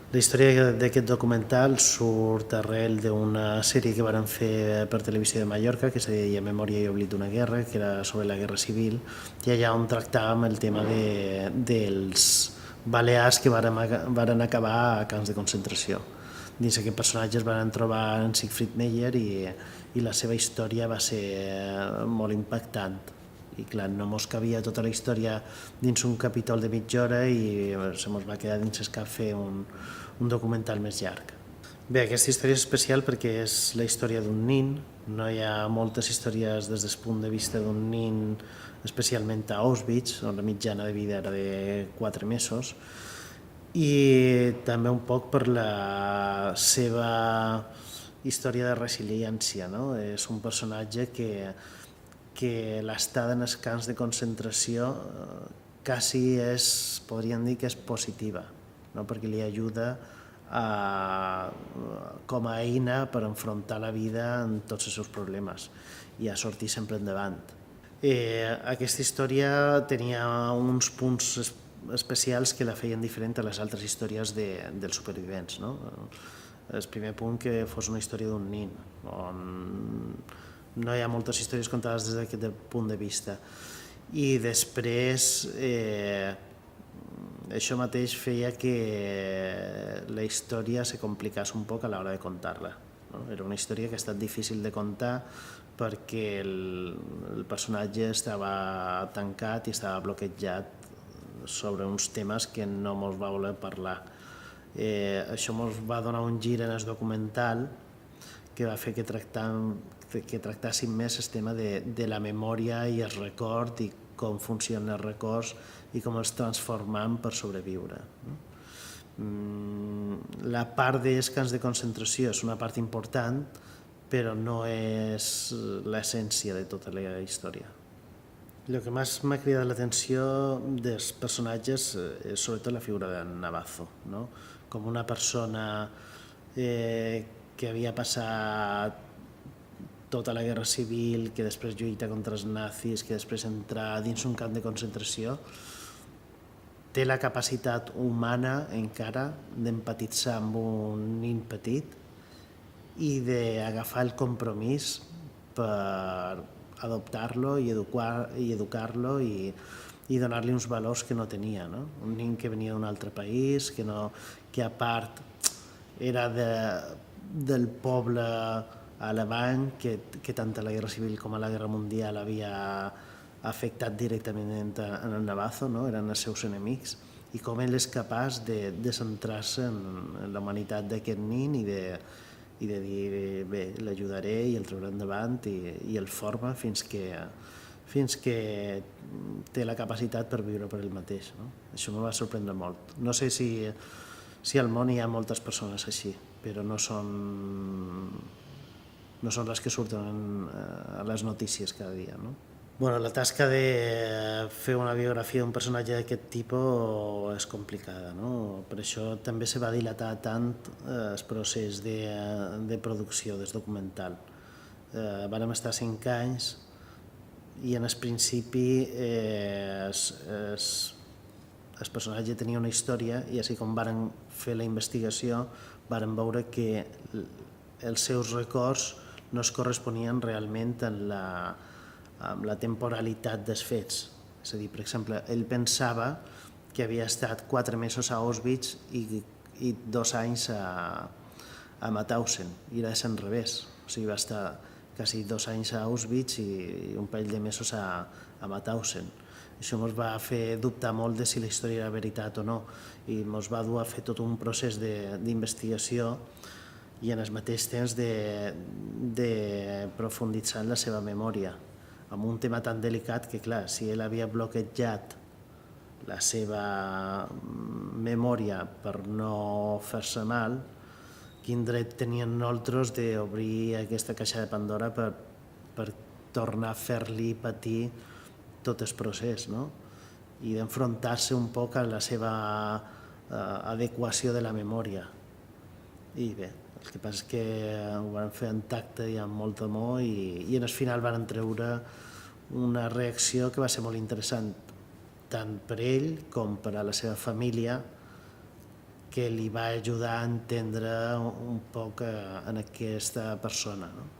La història d'aquest documental surt arrel d'una sèrie que varen fer per Televisió de Mallorca que se deia Memòria i oblit d'una guerra, que era sobre la guerra civil, i allà on tractàvem el tema dels balears que varen acabar a camps de concentració. Dins aquest personatge es van trobar en Siegfried Meyer i la seva història va ser molt impactant. I clar, no mos cabia tota la història dins un capítol de mitja hora i se mos va quedar dins el cap fer un documental més llarg. Bé, aquesta història és especial perquè és la història d'un nin. No hi ha moltes històries des del punt de vista d'un nin, especialment a Auschwitz, on la mitjana de vida era de 4 mesos, i també un poc per la seva història de resiliència, no? És un personatge que l'estada en els camps de concentració quasi podríem dir que és positiva, no? Perquè li ajuda com a eina per enfrontar la vida en tots els seus problemes i a sortir sempre endavant. Aquesta història tenia uns punts especials que la feien diferent a les altres històries dels supervivents, no? El primer punt que fos una història d'un nin, on no hi ha moltes històries contades des d'aquest punt de vista. I després això mateix feia que la història se complicés un poc a l'hora de contar-la, no? Era una història que ha estat difícil de contar perquè el personatge estava tancat i estava bloquejat sobre uns temes que no mos va voler parlar. Això mos va donar un gir en el documental que va fer que tractàssim més el tema de la memòria i el record i com funcionen els records i com els transformam per sobreviure. La part dels camps de concentració és una part important, però no és l'essència de tota la història. El que més m'ha cridat l'atenció dels personatges és sobretot la figura de Navazo, no? Com una persona que havia passat tota la guerra civil, que després lluita contra els nazis, que després entra dins un camp de concentració, té la capacitat humana encara d'empatitzar amb un nin petit i d'agafar el compromís per adoptar-lo i educar-lo i donar-li uns valors que no tenia, no? Un nin que venia d'un altre país, que a part era del poble alemany, que tant a la Guerra Civil com a la Guerra Mundial havia afectat directament en el Navazo, no? Eren els seus enemics, i com ell és capaç de centrar-se en la humanitat d'aquest nin i de dir, bé, l'ajudaré i el trauré endavant i el forma fins que té la capacitat per viure per ell mateix, no? Això em va sorprendre molt. No sé si al món hi ha moltes persones així, però no són les que surten a les notícies cada dia, no? Bueno, la tasca de fer una biografia d'un personatge d'aquest tipus és complicada, no? Per això també se va dilatar tant el procés de producció del documental. Vàrem estar 5 anys i en el principi el personatge tenia una història i així com vàrem fer la investigació vàrem veure que els seus records no es corresponien realment amb la temporalitat dels fets. És a dir, per exemple, ell pensava que havia estat 4 mesos a Auschwitz i 2 anys a Mauthausen, i era al revés. O sigui, va estar quasi 2 anys a Auschwitz i un parell de mesos a Mauthausen. Això ens va fer dubtar molt de si la història era veritat o no i ens va dur a fer tot un procés d'investigació i en el mateix temps de profunditzar en la seva memòria, amb un tema tan delicat que, clar, si ell havia bloquejat la seva memòria per no fer-se mal, quin dret tenien nosaltres d'obrir aquesta caixa de Pandora per tornar a fer-li patir tot el procés, no? I d'enfrontar-se un poc a la seva adequació de la memòria. I bé, el que passa és que ho van fer en tacte i amb molt amor i en el final van treure una reacció que va ser molt interessant tant per ell com per a la seva família, que li va ajudar a entendre un poc en aquesta persona. No?